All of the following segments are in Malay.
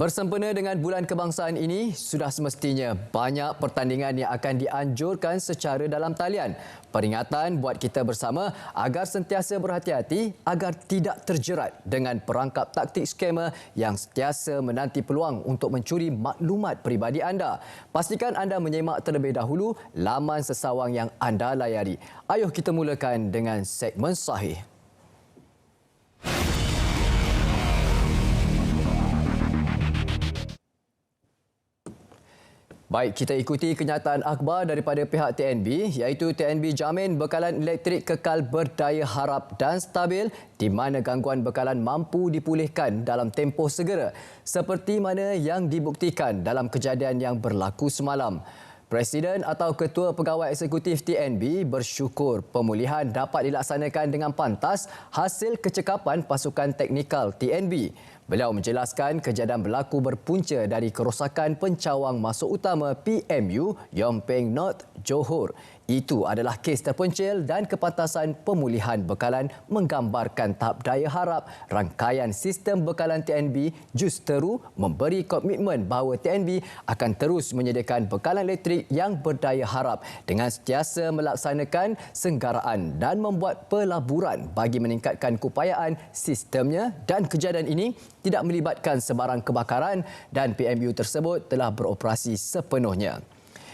Bersempena dengan Bulan Kebangsaan ini, sudah semestinya banyak pertandingan yang akan dianjurkan secara dalam talian. Peringatan buat kita bersama agar sentiasa berhati-hati agar tidak terjerat dengan perangkap taktik skamer yang sentiasa menanti peluang untuk mencuri maklumat peribadi anda. Pastikan anda menyemak terlebih dahulu laman sesawang yang anda layari. Ayuh kita mulakan dengan segmen Sahih. Baik, kita ikuti kenyataan akhbar daripada pihak TNB iaitu TNB jamin bekalan elektrik kekal berdaya harap dan stabil di mana gangguan bekalan mampu dipulihkan dalam tempoh segera seperti mana yang dibuktikan dalam kejadian yang berlaku semalam. Presiden atau Ketua Pegawai Eksekutif TNB bersyukur pemulihan dapat dilaksanakan dengan pantas hasil kecekapan pasukan teknikal TNB. Beliau menjelaskan kejadian berlaku berpunca dari kerosakan pencawang masuk utama PMU Yong Peng North, Johor. Itu adalah kes terpencil dan kepantasan pemulihan bekalan menggambarkan tahap daya harap rangkaian sistem bekalan TNB justeru memberi komitmen bahawa TNB akan terus menyediakan bekalan elektrik yang berdaya harap dengan sentiasa melaksanakan senggaraan dan membuat pelaburan bagi meningkatkan keupayaan sistemnya dan kejadian ini tidak melibatkan sebarang kebakaran dan PMU tersebut telah beroperasi sepenuhnya.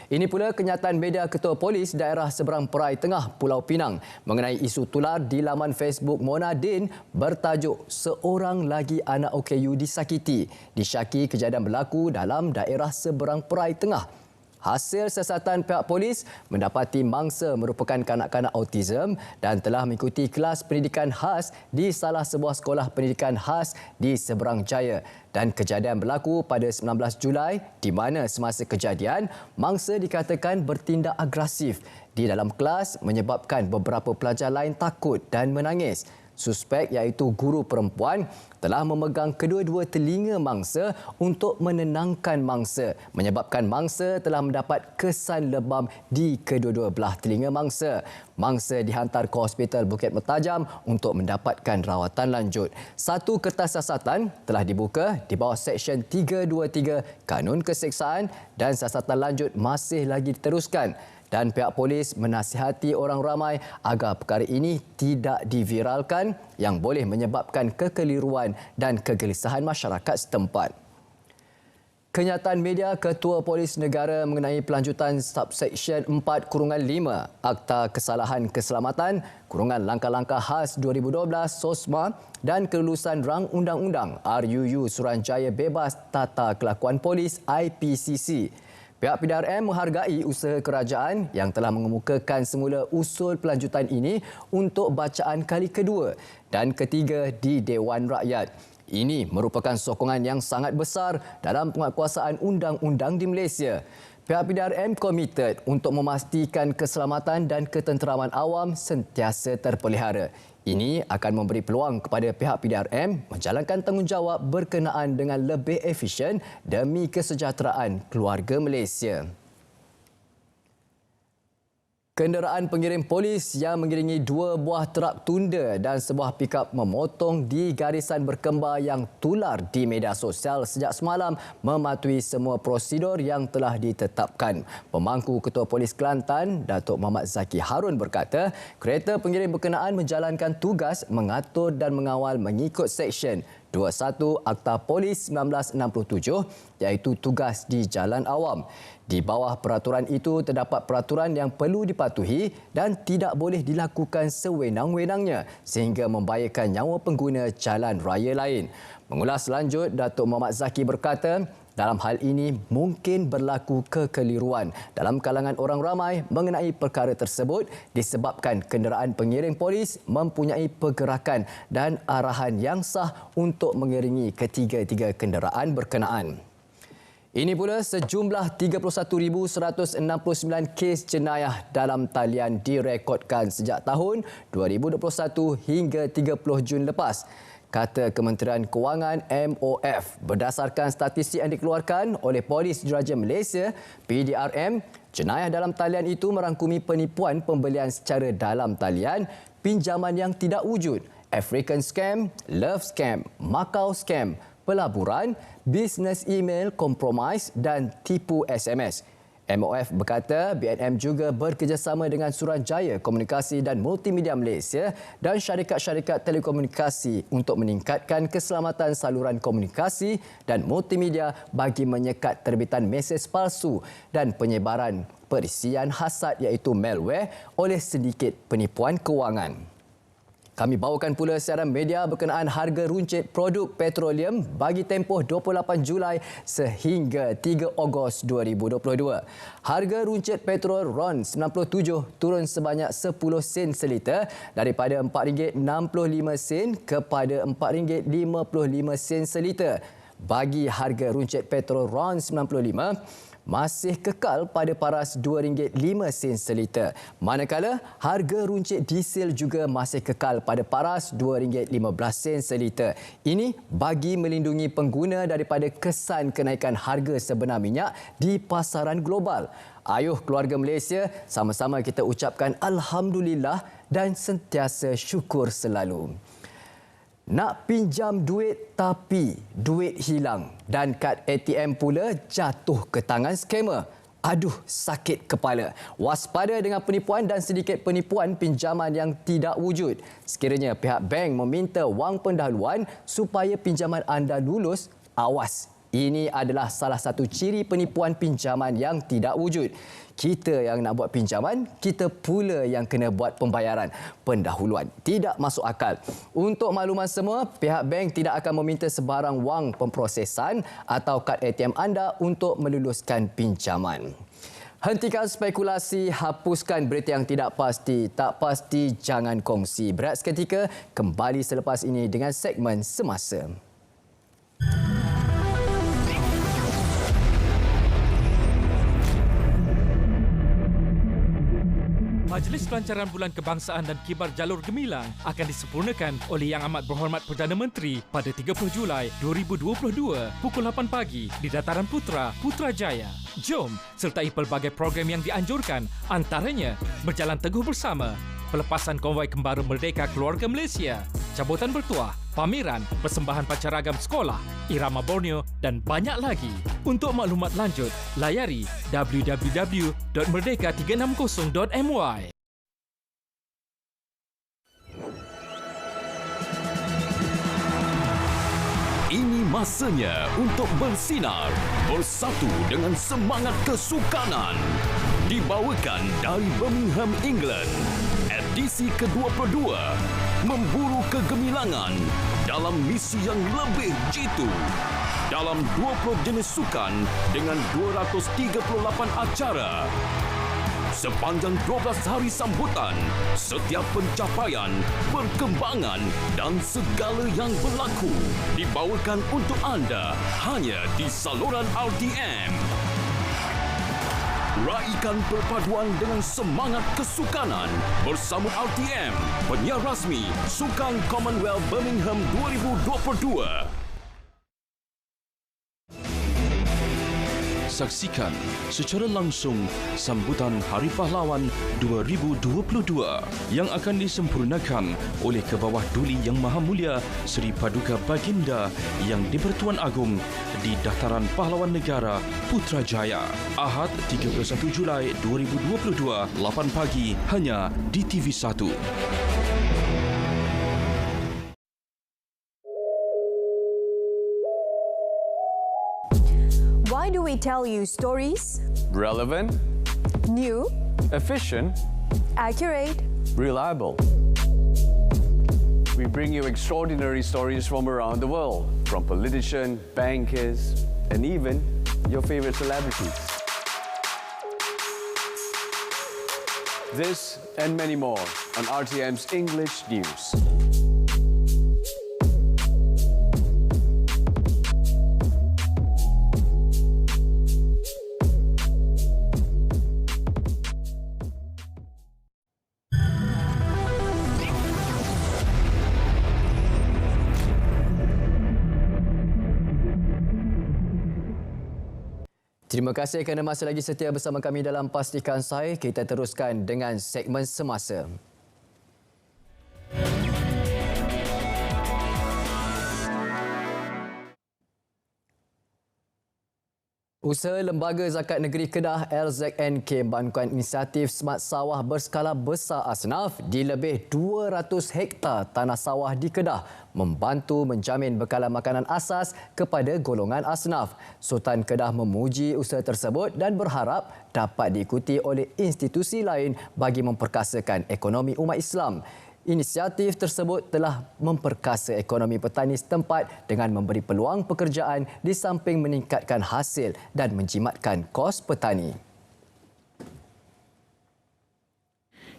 Ini pula kenyataan media Ketua Polis Daerah Seberang Perai Tengah Pulau Pinang mengenai isu tular di laman Facebook Mona Din bertajuk "Seorang lagi anak OKU disakiti". Disyaki kejadian berlaku dalam daerah Seberang Perai Tengah. Hasil siasatan pihak polis mendapati mangsa merupakan kanak-kanak autism dan telah mengikuti kelas pendidikan khas di salah sebuah sekolah pendidikan khas di Seberang Jaya. Dan kejadian berlaku pada 19 Julai di mana semasa kejadian mangsa dikatakan bertindak agresif di dalam kelas menyebabkan beberapa pelajar lain takut dan menangis. Suspek iaitu guru perempuan telah memegang kedua-dua telinga mangsa untuk menenangkan mangsa menyebabkan mangsa telah mendapat kesan lebam di kedua-dua belah telinga mangsa. Mangsa dihantar ke Hospital Bukit Mertajam untuk mendapatkan rawatan lanjut. Satu kertas siasatan telah dibuka di bawah Seksyen 323 Kanun Keseksaan dan siasatan lanjut masih lagi diteruskan. Dan pihak polis menasihati orang ramai agar perkara ini tidak diviralkan yang boleh menyebabkan kekeliruan dan kegelisahan masyarakat setempat. Kenyataan media Ketua Polis Negara mengenai pelanjutan Subseksyen 4-5 Akta Kesalahan Keselamatan Langkah-Langkah Khas 2012 SOSMA dan kelulusan Rang Undang-Undang RUU Suruhanjaya Bebas Tata Kelakuan Polis IPCC. Pihak PDRM menghargai usaha kerajaan yang telah mengemukakan semula usul pelanjutan ini untuk bacaan kali kedua dan ketiga di Dewan Rakyat. Ini merupakan sokongan yang sangat besar dalam penguatkuasaan undang-undang di Malaysia. Pihak PDRM komited untuk memastikan keselamatan dan ketenteraman awam sentiasa terpelihara. Ini akan memberi peluang kepada pihak PDRM menjalankan tanggungjawab berkenaan dengan lebih efisien demi kesejahteraan keluarga Malaysia. Kenderaan pengirim polis yang mengiringi dua buah trak tunda dan sebuah pikap memotong di garisan berkembar yang tular di media sosial sejak semalam mematuhi semua prosedur yang telah ditetapkan. Pemangku Ketua Polis Kelantan, Datuk Muhammad Zaki Harun berkata, kereta pengirim berkenaan menjalankan tugas mengatur dan mengawal mengikut Seksyen 21 Akta Polis 1967 iaitu tugas di jalan awam. Di bawah peraturan itu terdapat peraturan yang perlu dipatuhi dan tidak boleh dilakukan sewenang-wenangnya sehingga membahayakan nyawa pengguna jalan raya lain. Mengulas lanjut, Datuk Muhammad Zaki berkata, dalam hal ini mungkin berlaku kekeliruan dalam kalangan orang ramai mengenai perkara tersebut disebabkan kenderaan pengiring polis mempunyai pergerakan dan arahan yang sah untuk mengiringi ketiga-tiga kenderaan berkenaan. Ini pula sejumlah 31,169 kes jenayah dalam talian direkodkan sejak tahun 2021 hingga 30 Jun lepas, kata Kementerian Kewangan MOF. Berdasarkan statistik yang dikeluarkan oleh Polis Diraja Malaysia PDRM, jenayah dalam talian itu merangkumi penipuan pembelian secara dalam talian, pinjaman yang tidak wujud, African scam, love scam, Macau scam, pelaburan, bisnes email kompromis dan tipu SMS. MOF berkata BNM juga bekerjasama dengan Suruhanjaya Komunikasi dan Multimedia Malaysia dan syarikat-syarikat telekomunikasi untuk meningkatkan keselamatan saluran komunikasi dan multimedia bagi menyekat terbitan mesej palsu dan penyebaran perisian hasad iaitu malware oleh sedikit penipuan kewangan. Kami bawakan pula siaran media berkenaan harga runcit produk petroleum bagi tempoh 28 Julai sehingga 3 Ogos 2022. Harga runcit petrol RON 97 turun sebanyak 10 sen seliter daripada RM4.65 kepada RM4.55 seliter. Bagi harga runcit petrol RON 95 masih kekal pada paras RM2.05 seliter. Manakala harga runcit diesel juga masih kekal pada paras RM2.15 seliter. Ini bagi melindungi pengguna daripada kesan kenaikan harga sebenar minyak di pasaran global. Ayuh keluarga Malaysia, sama-sama kita ucapkan Alhamdulillah dan sentiasa syukur selalu. Nak pinjam duit tapi duit hilang dan kad ATM pula jatuh ke tangan skamer. Aduh, sakit kepala. Waspada dengan penipuan dan sedikit penipuan pinjaman yang tidak wujud. Sekiranya pihak bank meminta wang pendahuluan supaya pinjaman anda lulus, awas. Ini adalah salah satu ciri penipuan pinjaman yang tidak wujud. Kita yang nak buat pinjaman, kita pula yang kena buat pembayaran. Pendahuluan tidak masuk akal. Untuk makluman semua, pihak bank tidak akan meminta sebarang wang pemprosesan atau kad ATM anda untuk meluluskan pinjaman. Hentikan spekulasi, hapuskan berita yang tidak pasti. Tak pasti, jangan kongsi. Berat seketika, kembali selepas ini dengan segmen Semasa. Majlis Pelancaran Bulan Kebangsaan dan Kibar Jalur Gemilang akan disempurnakan oleh Yang Amat Berhormat Perdana Menteri pada 30 Julai 2022 pukul 8 pagi di Dataran Putra, Putrajaya. Jom sertai pelbagai program yang dianjurkan, antaranya Berjalan Teguh Bersama, pelepasan konvoi kembara Merdeka Keluarga Malaysia, cabutan bertuah, pameran, persembahan pancaragam sekolah, irama Borneo dan banyak lagi. Untuk maklumat lanjut, layari www.merdeka360.my. Ini masanya untuk bersinar bersatu dengan semangat kesukanan. Dibawakan dari Birmingham, England. Edisi ke-22 memburu kegemilangan dalam misi yang lebih jitu. Dalam 20 jenis sukan dengan 238 acara. Sepanjang 12 hari sambutan, setiap pencapaian, perkembangan dan segala yang berlaku dibawakan untuk anda hanya di saluran RTM. Raikan perpaduan dengan semangat kesukanan bersama RTM, penyiar rasmi Sukan Commonwealth Birmingham 2022. Saksikan secara langsung sambutan Hari Pahlawan 2022 yang akan disempurnakan oleh Kebawah Duli Yang Maha Mulia Seri Paduka Baginda Yang di-Pertuan Agong di Dataran Pahlawan Negara Putrajaya. Ahad 31 Julai 2022, 8 pagi hanya di TV1. Why do we tell you stories? Relevant, New, efficient, accurate. reliable. We bring you extraordinary stories from around the world, from politicians, bankers, and even your favorite celebrities. This and many more on RTM's English News. Terima kasih kerana masih lagi setia bersama kami dalam Pastikan Sahih. Kita teruskan dengan segmen semasa. Usaha Lembaga Zakat Negeri Kedah LZNK membangunkan inisiatif Smart Sawah berskala besar asnaf di lebih 200 hektar tanah sawah di Kedah membantu menjamin bekalan makanan asas kepada golongan asnaf. Sultan Kedah memuji usaha tersebut dan berharap dapat diikuti oleh institusi lain bagi memperkasakan ekonomi umat Islam. Inisiatif tersebut telah memperkasa ekonomi petani setempat dengan memberi peluang pekerjaan di samping meningkatkan hasil dan menjimatkan kos petani.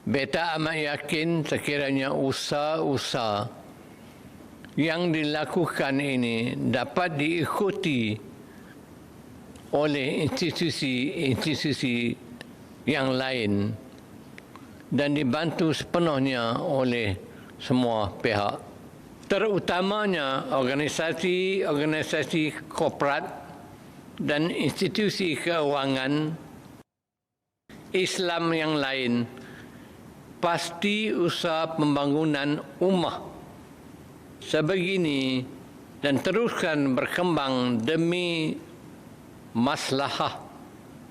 Beta amat yakin sekiranya usaha-usaha yang dilakukan ini dapat diikuti oleh institusi-institusi yang lain dan dibantu sepenuhnya oleh semua pihak, terutamanya organisasi-organisasi korporat dan institusi keuangan Islam yang lain. Pasti usaha pembangunan ummah sebegini dan teruskan berkembang demi maslahah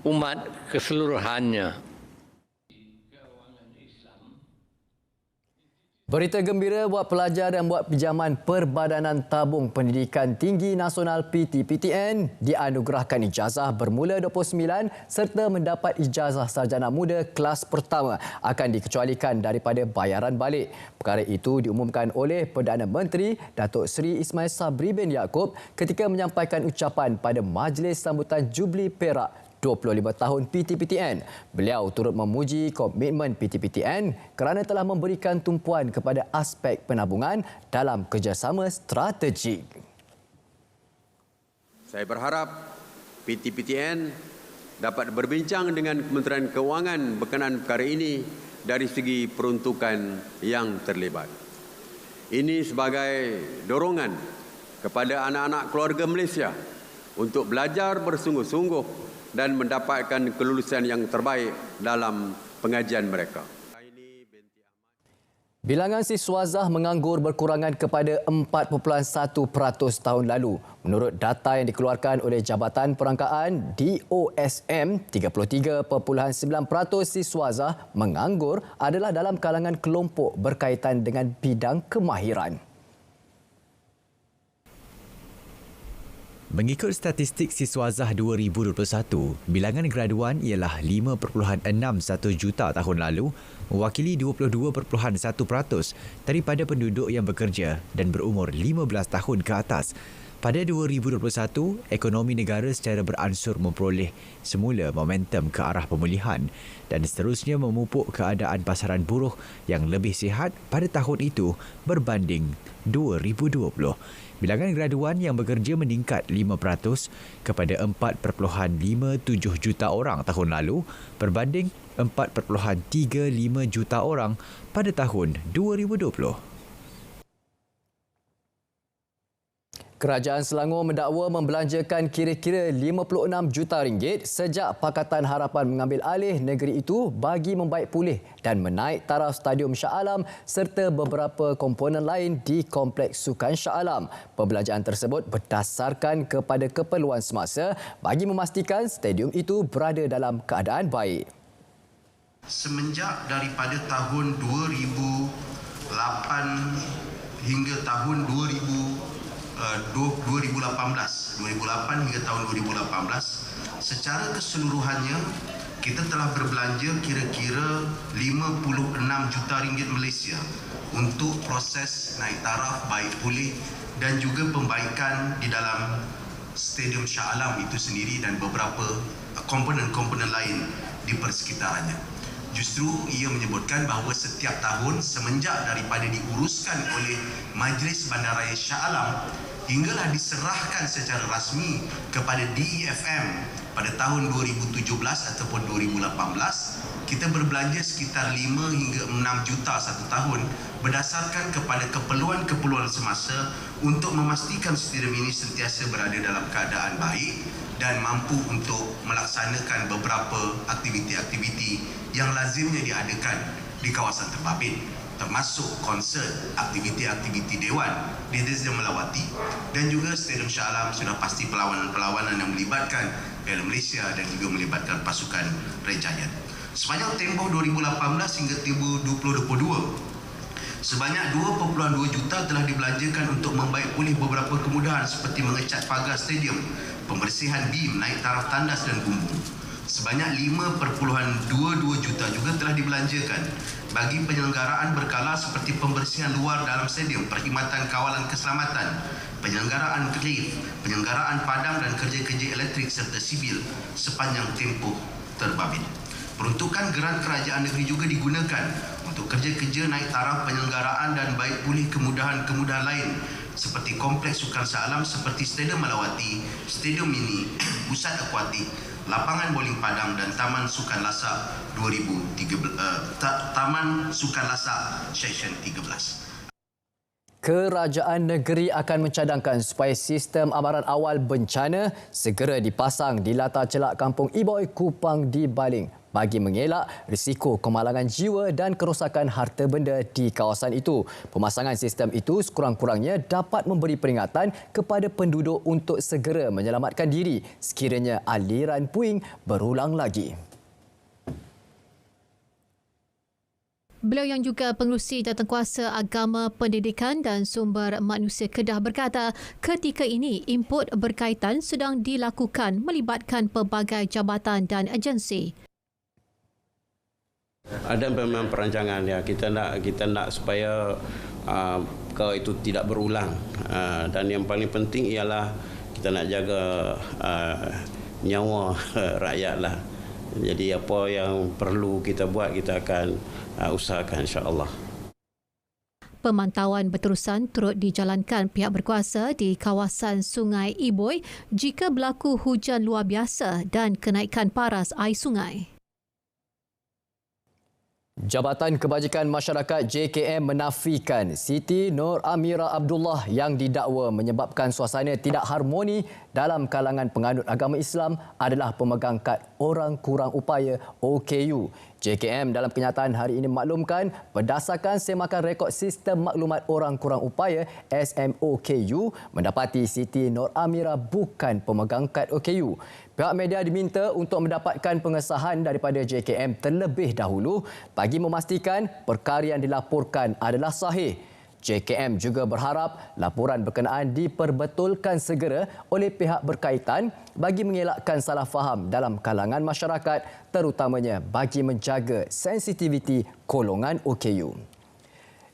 umat keseluruhannya. Berita gembira buat pelajar dan buat pinjaman Perbadanan Tabung Pendidikan Tinggi Nasional PTPTN dianugerahkan ijazah bermula 29 serta mendapat ijazah sarjana muda kelas pertama akan dikecualikan daripada bayaran balik. Perkara itu diumumkan oleh Perdana Menteri Datuk Seri Ismail Sabri bin Yaakob ketika menyampaikan ucapan pada majlis sambutan Jubli Perak 25 tahun PTPTN. Beliau turut memuji komitmen PTPTN kerana telah memberikan tumpuan kepada aspek penabungan dalam kerjasama strategik. Saya berharap PTPTN dapat berbincang dengan Kementerian Keuangan berkenaan perkara ini dari segi peruntukan yang terlibat. Ini sebagai dorongan kepada anak-anak keluarga Malaysia untuk belajar bersungguh-sungguh dan mendapatkan kelulusan yang terbaik dalam pengajian mereka. Bilangan siswazah menganggur berkurangan kepada 4.1% tahun lalu. Menurut data yang dikeluarkan oleh Jabatan Perangkaan DOSM, 33.9% siswazah menganggur adalah dalam kalangan kelompok berkaitan dengan bidang kemahiran. Mengikut statistik siswazah 2021, bilangan graduan ialah 5.61 juta tahun lalu, mewakili 22.1% daripada penduduk yang bekerja dan berumur 15 tahun ke atas. Pada 2021, ekonomi negara secara beransur memperoleh semula momentum ke arah pemulihan dan seterusnya memupuk keadaan pasaran buruh yang lebih sihat pada tahun itu berbanding 2020. Bilangan graduan yang bekerja meningkat 5% kepada 4.57 juta orang tahun lalu berbanding 4.35 juta orang pada tahun 2020. Kerajaan Selangor mendakwa membelanjakan kira-kira 56 juta ringgit sejak Pakatan Harapan mengambil alih negeri itu bagi membaik pulih dan menaik taraf Stadium Shah Alam serta beberapa komponen lain di Kompleks Sukan Shah Alam. Pembelanjaan tersebut berdasarkan kepada keperluan semasa bagi memastikan stadium itu berada dalam keadaan baik. Semenjak daripada tahun 2008 hingga tahun 2018 hingga tahun 2018, secara keseluruhannya kita telah berbelanja kira-kira 56 juta ringgit Malaysia untuk proses naik taraf, baik pulih dan juga pembaikan di dalam Stadium Shah Alam itu sendiri dan beberapa komponen-komponen lain di persekitarannya. Justru ia menyebutkan bahawa setiap tahun semenjak daripada diuruskan oleh Majlis Bandaraya Shah Alam hinggalah diserahkan secara rasmi kepada DEFM pada tahun 2017 ataupun 2018, kita berbelanja sekitar 5 hingga 6 juta satu tahun berdasarkan kepada keperluan-keperluan semasa untuk memastikan stadium ini sentiasa berada dalam keadaan baik dan mampu untuk melaksanakan beberapa aktiviti-aktiviti yang lazimnya diadakan di kawasan terbabit, termasuk konsert, aktiviti-aktiviti dewan di Stadium Melawati, dan juga Stadium Shah Alam sudah pasti perlawanan-perlawanan yang melibatkan Piala Malaysia dan juga melibatkan pasukan Red Giant. Sepanjang tempoh 2018 hingga tempoh 2022, sebanyak 2.2 juta telah dibelanjakan untuk membaik pulih beberapa kemudahan seperti mengecat pagar stadium, pembersihan bim, naik taraf tandas dan bumbung. Sebanyak 5.22 juta juga telah dibelanjakan bagi penyelenggaraan berkala seperti pembersihan luar dalam stadium, perkhidmatan kawalan keselamatan, penyelenggaraan lift, penyelenggaraan padam dan kerja-kerja elektrik serta sibil sepanjang tempoh terbabit. Peruntukan geran kerajaan negeri juga digunakan untuk kerja-kerja naik taraf penyelenggaraan dan baik pulih kemudahan-kemudahan lain seperti kompleks sukan Shah Alam seperti Stadium Melawati, Stadium Mini, Pusat Akuatik, Lapangan Bowling Padang dan Taman Sukan Lasak 2013, Taman Sukan Lasak Seksyen 13. Kerajaan negeri akan mencadangkan supaya sistem amaran awal bencana segera dipasang di latar celak Kampung Iboy, Kupang di Baling bagi mengelak risiko kemalangan jiwa dan kerosakan harta benda di kawasan itu. Pemasangan sistem itu sekurang-kurangnya dapat memberi peringatan kepada penduduk untuk segera menyelamatkan diri sekiranya aliran puing berulang lagi. Beliau yang juga pengerusi Jawatankuasa Agama, Pendidikan dan Sumber Manusia Kedah berkata ketika ini input berkaitan sedang dilakukan melibatkan pelbagai jabatan dan agensi. Ada memang perancangan ya, kita nak supaya itu tidak berulang, dan yang paling penting ialah kita nak jaga nyawa rakyat lah. Jadi apa yang perlu kita buat kita akan usahakan insya-Allah. Pemantauan berterusan turut dijalankan pihak berkuasa di kawasan Sungai Iboy jika berlaku hujan luar biasa dan kenaikan paras air sungai. Jabatan Kebajikan Masyarakat JKM menafikan Siti Nur Amira Abdullah yang didakwa menyebabkan suasana tidak harmoni dalam kalangan penganut agama Islam adalah pemegang kad Orang Kurang Upaya OKU. JKM dalam kenyataan hari ini maklumkan berdasarkan semakan rekod Sistem Maklumat Orang Kurang Upaya SMOKU mendapati Siti Nur Amira bukan pemegang kad OKU. Pihak media diminta untuk mendapatkan pengesahan daripada JKM terlebih dahulu bagi memastikan perkara yang dilaporkan adalah sahih. JKM juga berharap laporan berkenaan diperbetulkan segera oleh pihak berkaitan bagi mengelakkan salah faham dalam kalangan masyarakat, terutamanya bagi menjaga sensitiviti golongan OKU.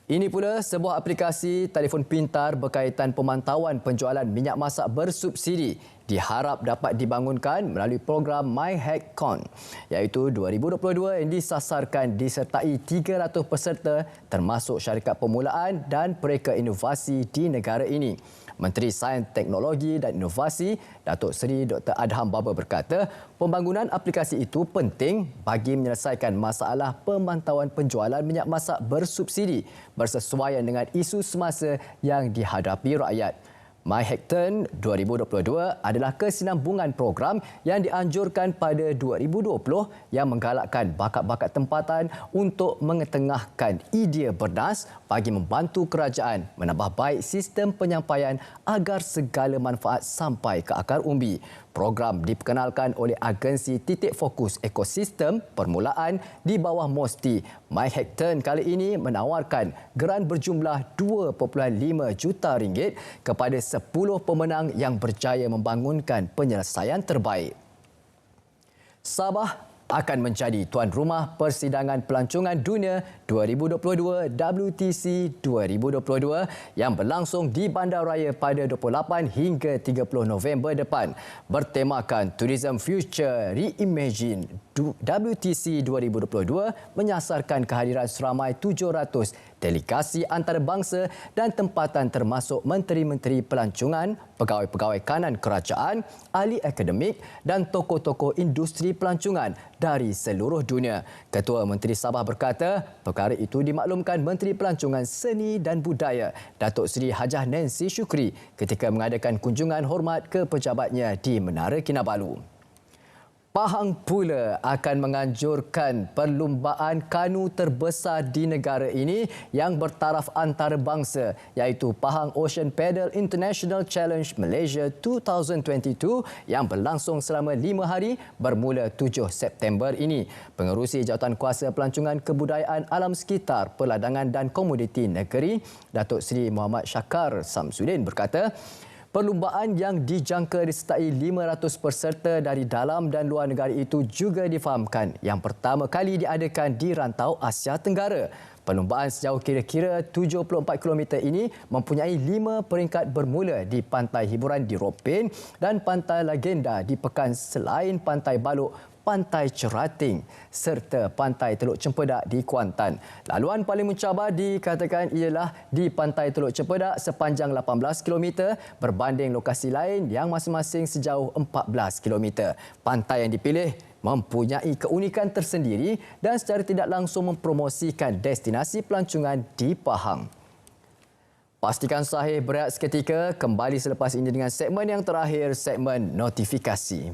Ini pula sebuah aplikasi telefon pintar berkaitan pemantauan penjualan minyak masak bersubsidi diharap dapat dibangunkan melalui program MyHackCon iaitu 2022 yang disasarkan disertai 300 peserta termasuk syarikat permulaan dan pereka inovasi di negara ini. Menteri Sains, Teknologi dan Inovasi Datuk Seri Dr. Adham Baba berkata pembangunan aplikasi itu penting bagi menyelesaikan masalah pemantauan penjualan minyak masak bersubsidi bersesuaian dengan isu semasa yang dihadapi rakyat. MyHackCon 2022 adalah kesinambungan program yang dianjurkan pada 2020 yang menggalakkan bakat-bakat tempatan untuk mengetengahkan idea berdas bagi membantu kerajaan menambah baik sistem penyampaian agar segala manfaat sampai ke akar umbi. Program diperkenalkan oleh agensi Titik Fokus Ekosistem Permulaan di bawah MOSTI. MyHackCon kali ini menawarkan geran berjumlah RM2.5 juta kepada 10 pemenang yang berjaya membangunkan penyelesaian terbaik. Sabah akan menjadi tuan rumah Persidangan Pelancongan Dunia 2022 WTC 2022 yang berlangsung di Bandaraya pada 28 hingga 30 November depan. Bertemakan Tourism Future Reimagine, WTC 2022 menyasarkan kehadiran seramai 700 delegasi antarabangsa dan tempatan termasuk menteri-menteri pelancongan, pegawai-pegawai kanan kerajaan, ahli akademik dan tokoh-tokoh industri pelancongan dari seluruh dunia. Ketua Menteri Sabah berkata, perkara itu dimaklumkan Menteri Pelancongan Seni dan Budaya, Datuk Seri Hajah Nancy Shukri ketika mengadakan kunjungan hormat ke pejabatnya di Menara Kinabalu. Pahang pula akan menganjurkan perlumbaan kanu terbesar di negara ini yang bertaraf antarabangsa iaitu Pahang Ocean Paddle International Challenge Malaysia 2022 yang berlangsung selama 5 hari bermula 7 September ini. Pengerusi Jawatankuasa Pelancongan Kebudayaan Alam Sekitar, Perladangan dan Komoditi Negeri, Datuk Seri Muhammad Syakar Samsudin berkata, perlumbaan yang dijangka disertai 500 peserta dari dalam dan luar negara itu juga difahamkan yang pertama kali diadakan di rantau Asia Tenggara. Perlumbaan sejauh kira-kira 74 km ini mempunyai 5 peringkat bermula di pantai hiburan di Ropin dan pantai Legenda di Pekan selain Pantai Balok, Pantai Cerating serta Pantai Teluk Cempedak di Kuantan. Laluan paling mencabar dikatakan ialah di Pantai Teluk Cempedak sepanjang 18 km berbanding lokasi lain yang masing-masing sejauh 14 km. Pantai yang dipilih mempunyai keunikan tersendiri dan secara tidak langsung mempromosikan destinasi pelancongan di Pahang. Pastikan sahih berehat seketika, kembali selepas ini dengan segmen yang terakhir, segmen notifikasi.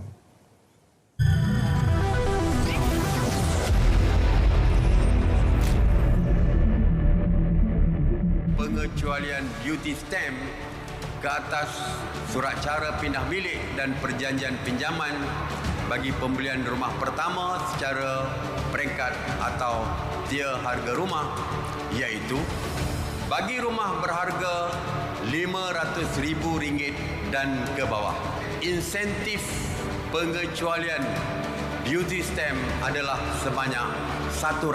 Pengecualian duty stamp ke atas surat cara pindah milik dan perjanjian pinjaman bagi pembelian rumah pertama secara peringkat atau tier harga rumah, iaitu bagi rumah berharga RM500,000 dan ke bawah. Insentif pengecualian duty stamp adalah sebanyak 100%.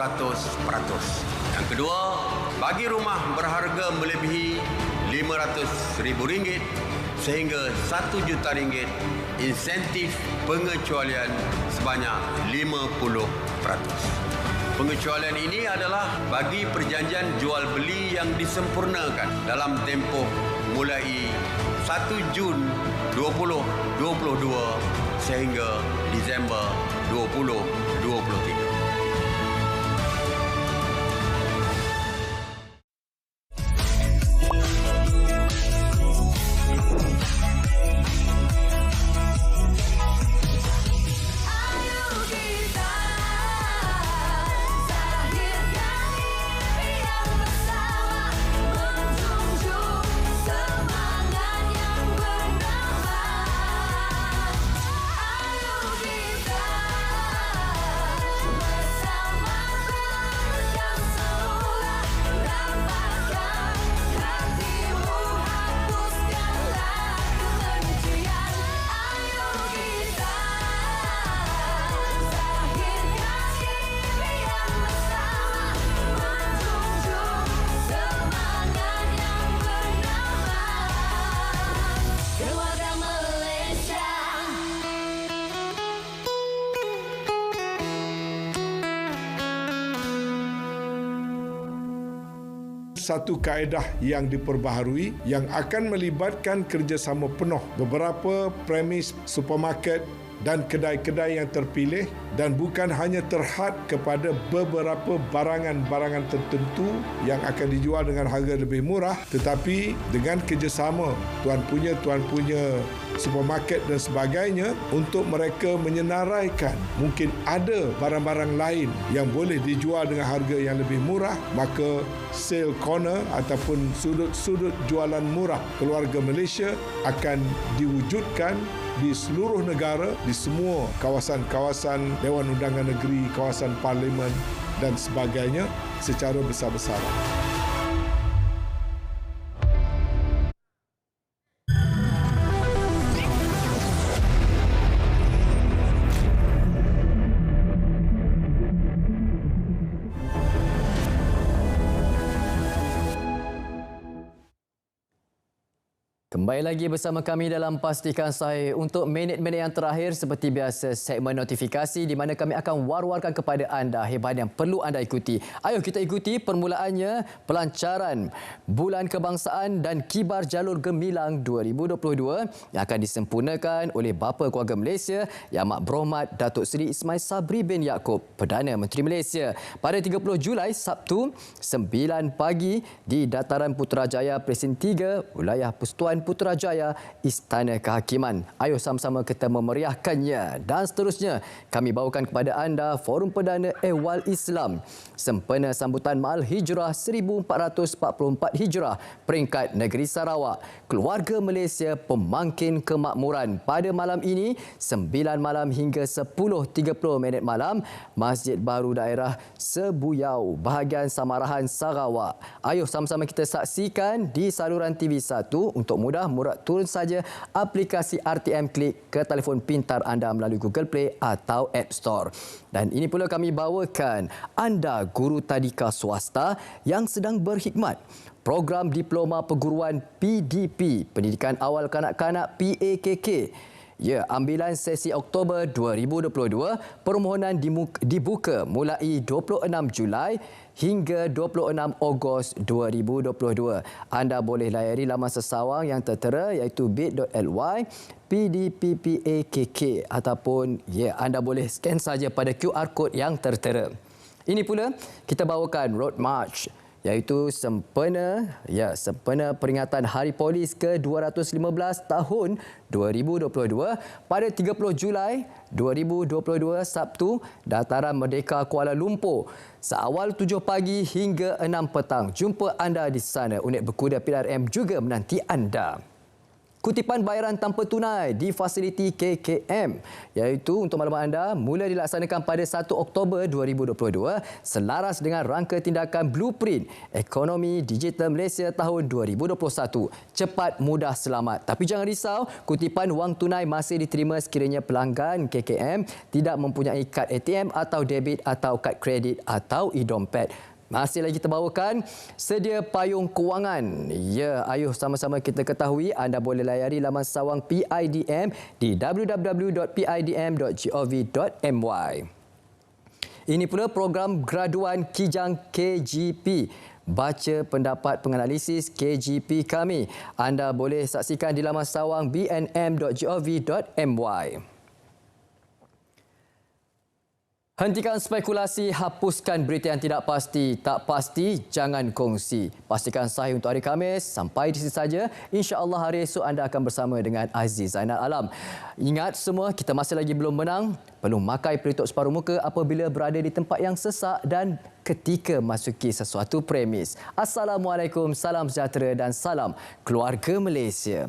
Yang kedua, bagi rumah berharga melebihi RM500,000 sehingga RM1 juta, insentif pengecualian sebanyak 50%. Pengecualian ini adalah bagi perjanjian jual beli yang disempurnakan dalam tempoh mulai 1 Jun 2022 sehingga Disember 2023. Satu kaedah yang diperbaharui yang akan melibatkan kerjasama penuh beberapa premis supermarket dan kedai-kedai yang terpilih dan bukan hanya terhad kepada beberapa barangan-barangan tertentu yang akan dijual dengan harga lebih murah, tetapi dengan kerjasama tuan punya supermarket dan sebagainya untuk mereka menyenaraikan mungkin ada barang-barang lain yang boleh dijual dengan harga yang lebih murah, maka sale corner ataupun sudut-sudut jualan murah keluarga Malaysia akan diwujudkan di seluruh negara, di semua kawasan-kawasan Dewan Undangan Negeri, kawasan parlimen dan sebagainya secara besar-besaran. Kembali lagi bersama kami dalam Pastikan Sahih. Untuk minit-minit yang terakhir, seperti biasa, segmen notifikasi di mana kami akan war-warkan kepada anda hebat yang perlu anda ikuti. Ayo kita ikuti permulaannya pelancaran Bulan Kebangsaan dan Kibar Jalur Gemilang 2022 yang akan disempurnakan oleh Bapa Keluarga Malaysia Yang Amat Berhormat Datuk Seri Ismail Sabri bin Yaakob, Perdana Menteri Malaysia, pada 30 Julai Sabtu 9 pagi di Dataran Putrajaya Presin 3, Wilayah Persekutuan Putrajaya, Istana Kehakiman. Ayo sama-sama kita memeriahkannya. Dan seterusnya, kami bawakan kepada anda Forum Perdana Ehwal Islam sempena sambutan Ma'al Hijrah 1444 Hijrah peringkat Negeri Sarawak. Keluarga Malaysia Pemangkin Kemakmuran pada malam ini 9 malam hingga 10.30 malam, Masjid Baru Daerah Sebuyau, bahagian Samarahan, Sarawak. Ayo sama-sama kita saksikan di saluran TV1. Untuk mudah turun saja aplikasi RTM Klik ke telefon pintar anda melalui Google Play atau App Store. Dan ini pula kami bawakan anda guru tadika swasta yang sedang berkhidmat. Program Diploma Perguruan PDP, Pendidikan Awal Kanak-Kanak PAKK. Ya, ambilan sesi Oktober 2022, permohonan dibuka mulai 26 Julai hingga 26 Ogos 2022. Anda boleh layari laman sesawang yang tertera iaitu bit.ly PDPPAKK ataupun anda boleh scan saja pada QR code yang tertera. Ini pula kita bawakan Road March iaitu sempena peringatan Hari Polis ke-215 tahun 2022 pada 30 Julai 2022 Sabtu, Dataran Merdeka Kuala Lumpur. Seawal 7 pagi hingga 6 petang. Jumpa anda di sana. Unit berkuda PRM juga menanti anda. Kutipan bayaran tanpa tunai di fasiliti KKM iaitu untuk maklumat anda mula dilaksanakan pada 1 Oktober 2022 selaras dengan rangka tindakan Blueprint Ekonomi Digital Malaysia tahun 2021. Cepat, mudah, selamat. Tapi jangan risau, kutipan wang tunai masih diterima sekiranya pelanggan KKM tidak mempunyai kad ATM atau debit atau kad kredit atau e-dompet. Masih lagi kita bawakan sedia payung kewangan. Ya, ayo sama-sama kita ketahui. Anda boleh layari laman sawang PIDM di www.pidm.gov.my. Ini pula program graduan Kijang KGP. Baca pendapat penganalisis KGP kami. Anda boleh saksikan di laman sawang bnm.gov.my. Hentikan spekulasi, hapuskan berita yang tidak pasti. Tak pasti, jangan kongsi. Pastikan Sahih untuk hari Khamis. Sampai di sini saja. InsyaAllah hari esok anda akan bersama dengan Aziz Zainal Alam. Ingat semua, kita masih lagi belum menang. Belum makai pelitup separuh muka apabila berada di tempat yang sesak dan ketika masuki sesuatu premis. Assalamualaikum, salam sejahtera dan salam keluarga Malaysia.